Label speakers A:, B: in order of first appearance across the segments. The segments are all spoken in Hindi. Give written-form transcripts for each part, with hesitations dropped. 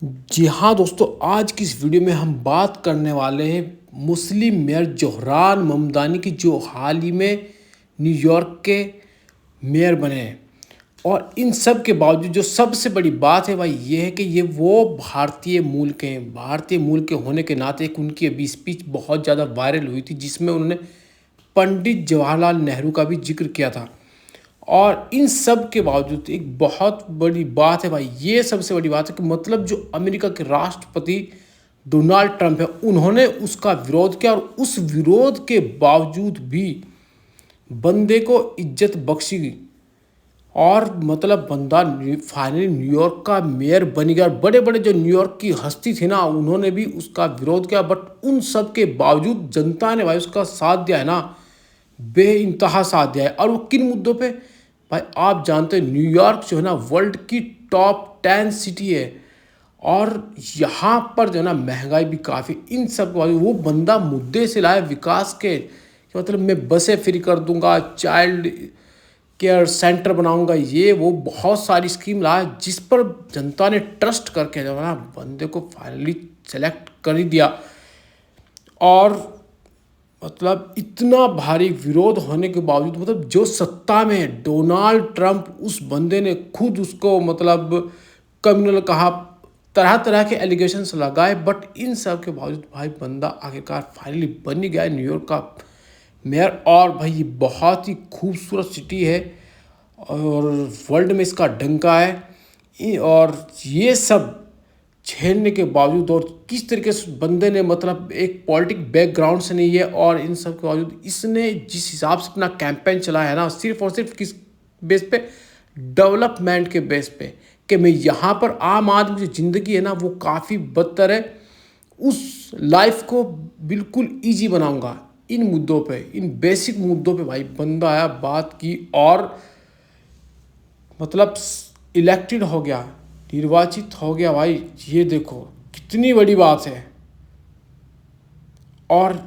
A: जी हाँ दोस्तों, आज की इस वीडियो में हम बात करने वाले हैं मुस्लिम मेयर ज़ोहरान ममदानी की, जो हाल ही में न्यूयॉर्क के मेयर बने हैं। और इन सब के बावजूद जो सबसे बड़ी बात है भाई, ये है कि ये वो भारतीय मूल के हैं। भारतीय मूल के होने के नाते एक उनकी अभी स्पीच बहुत ज़्यादा वायरल हुई थी, जिसमें उन्होंने पंडित जवाहरलाल नेहरू का भी जिक्र किया था। और इन सब के बावजूद एक बहुत बड़ी बात है भाई, ये सबसे बड़ी बात है कि मतलब जो अमेरिका के राष्ट्रपति डोनाल्ड ट्रंप है, उन्होंने उसका विरोध किया। और उस विरोध के बावजूद भी बंदे को इज्जत बख्शी, और मतलब बंदा फाइनली न्यूयॉर्क का मेयर बन गया। और बड़े बड़े जो न्यूयॉर्क की हस्ती थी ना, उन्होंने भी उसका विरोध किया। बट उन सब के बावजूद जनता ने भाई उसका साथ दिया है ना, बेइंतहा साथ दिया है। और वो किन मुद्दों पे भाई, आप जानते हैं न्यूयॉर्क जो है ना वर्ल्ड की टॉप 10 सिटी है। और यहाँ पर जो है ना महंगाई भी काफ़ी, इन सब के बावजूद वो बंदा मुद्दे से लाए विकास के, कि मतलब मैं बसें फ्री कर दूंगा, चाइल्ड केयर सेंटर बनाऊंगा, ये वो बहुत सारी स्कीम लाया, जिस पर जनता ने ट्रस्ट करके जो है ना बंदे को फाइनली सेलेक्ट कर ही दिया। और मतलब इतना भारी विरोध होने के बावजूद, मतलब जो सत्ता में है डोनाल्ड ट्रंप, उस बंदे ने खुद उसको मतलब कम्युनल कहा, तरह तरह के एलिगेशंस लगाए। बट इन सब के बावजूद भाई बंदा आखिरकार फाइनली बन ही गया है न्यूयॉर्क का मेयर। और भाई ये बहुत ही खूबसूरत सिटी है और वर्ल्ड में इसका डंका है। और ये सब झेलने के बावजूद, और किस तरीके से बंदे ने मतलब एक पॉलिटिक बैकग्राउंड से नहीं है, और इन सब के बावजूद इसने जिस हिसाब से अपना कैंपेन चलाया है ना, सिर्फ और सिर्फ किस बेस पे, डेवलपमेंट के बेस पे, कि मैं यहाँ पर आम आदमी की ज़िंदगी है ना वो काफ़ी बदतर है, उस लाइफ को बिल्कुल इजी बनाऊंगा। इन मुद्दों पे, इन बेसिक मुद्दों पे भाई बंदा आया, बात की, और मतलब इलेक्टेड हो गया, निर्वाचित हो गया भाई। ये देखो कितनी बड़ी बात है। और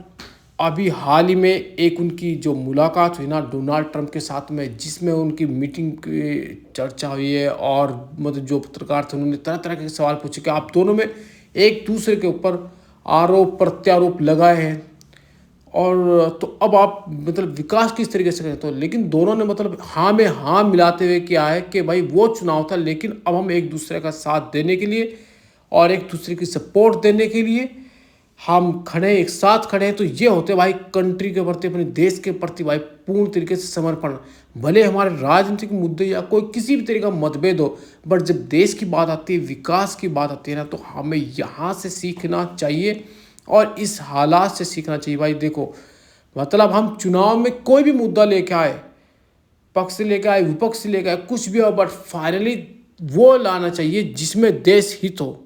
A: अभी हाल ही में एक उनकी जो मुलाकात हुई ना डोनाल्ड ट्रंप के साथ में, जिसमें उनकी मीटिंग की चर्चा हुई है, और मतलब जो पत्रकार थे उन्होंने तरह तरह के सवाल पूछे कि आप दोनों में एक दूसरे के ऊपर आरोप प्रत्यारोप लगाए हैं। और तो अब आप मतलब विकास किस तरीके से करते हो, लेकिन दोनों ने मतलब हाँ में हाँ मिलाते हुए किया है कि भाई वो चुनाव था, लेकिन अब हम एक दूसरे का साथ देने के लिए और एक दूसरे की सपोर्ट देने के लिए हम खड़े, एक साथ खड़े हैं। तो ये होते भाई कंट्री के प्रति, अपने देश के प्रति भाई पूर्ण तरीके से समर्पण। भले हमारे राजनीतिक मुद्दे या कोई किसी भी तरीके का मतभेद हो, बट जब देश की बात आती है, विकास की बात आती है ना, तो हमें यहाँ से सीखना चाहिए और इस हालात से सीखना चाहिए। भाई देखो, मतलब हम चुनाव में कोई भी मुद्दा लेके आए, पक्ष से लेके आए, विपक्ष से लेके आए, कुछ भी हो, बट फाइनली वो लाना चाहिए जिसमें देश हित हो।